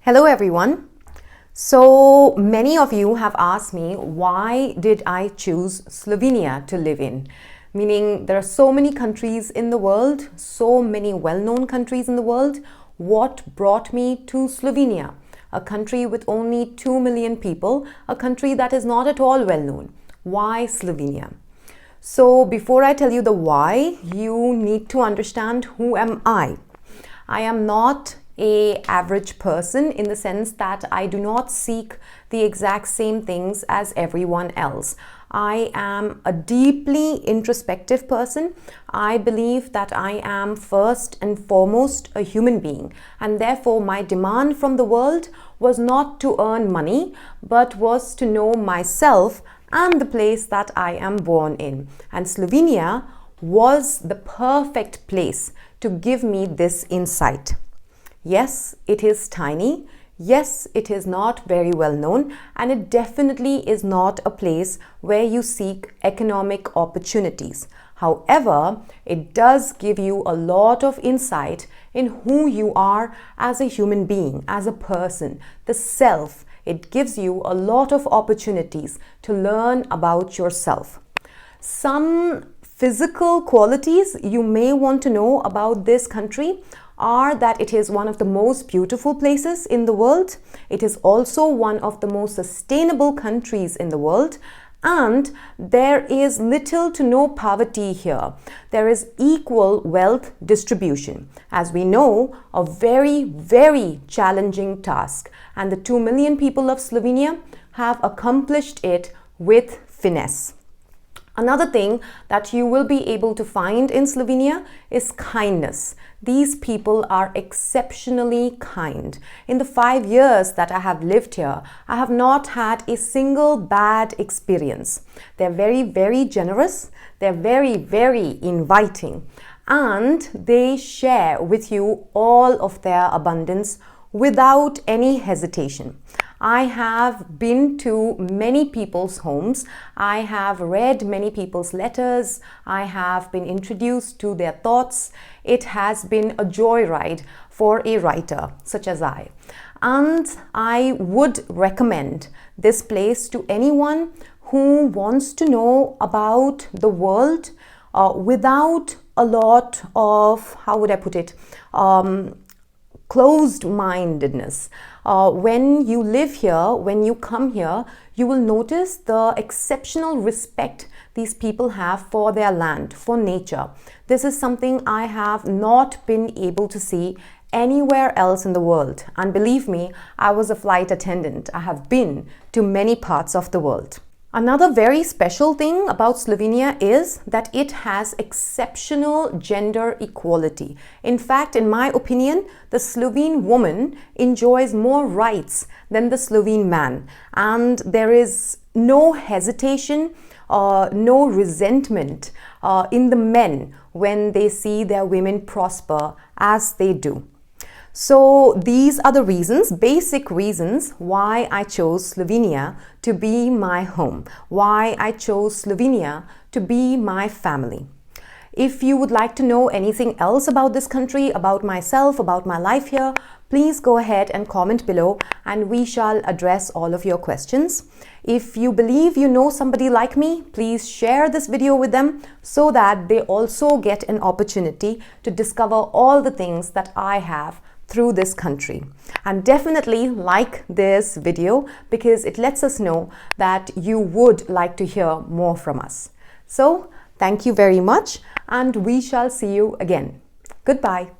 Hello everyone. So many of you have asked me, why did I choose Slovenia to live in? Meaning there are so many countries in the world, so many well-known countries in the world. What brought me to Slovenia? A country with only 2 million people, a country that is not at all well-known. Why Slovenia? So before I tell you the why, you need to understand who am I. I am not an average person in the sense that I do not seek the exact same things as everyone else. I am a deeply introspective person. I believe that I am first and foremost a human being, and therefore my demand from the world was not to earn money, but was to know myself and the place that I am born in. And Slovenia was the perfect place to give me this insight. Yes, it is tiny. Yes, it is not very well known, and it definitely is not a place where you seek economic opportunities. However, it does give you a lot of insight in who you are as a human being, as a person, the self. It gives you a lot of opportunities to learn about yourself. Some physical qualities you may want to know about this country are that it is one of the most beautiful places in the world. It is also one of the most sustainable countries in the world, and there is little to no poverty here. There is equal wealth distribution. As we know, a very, very challenging task, and the 2 million people of Slovenia have accomplished it with finesse. Another thing that you will be able to find in Slovenia is kindness. These people are exceptionally kind. In the 5 years that I have lived here, I have not had a single bad experience. They're very, very generous. They're very, very inviting. And they share with you all of their abundance without any hesitation. I have been to many people's homes. I have read many people's letters. I have been introduced to their thoughts. It has been a joyride for a writer such as I. And I would recommend this place to anyone who wants to know about the world without a lot of, how would I put it, closed-mindedness. When you live here, when you come here, you will notice the exceptional respect these people have for their land, for nature. This is something I have not been able to see anywhere else in the world. And believe me, I was a flight attendant. I have been to many parts of the world. Another very special thing about Slovenia is that it has exceptional gender equality. In fact, in my opinion, the Slovene woman enjoys more rights than the Slovene man. And there is no hesitation, no resentment in the men when they see their women prosper as they do. So these are the reasons, basic reasons, why I chose Slovenia to be my home, why I chose Slovenia to be my family. If you would like to know anything else about this country, about myself, about my life here, please go ahead and comment below and we shall address all of your questions. If you believe you know somebody like me, please share this video with them so that they also get an opportunity to discover all the things that I have through this country. And definitely like this video because it lets us know that you would like to hear more from us. So thank you very much, and we shall see you again. Goodbye.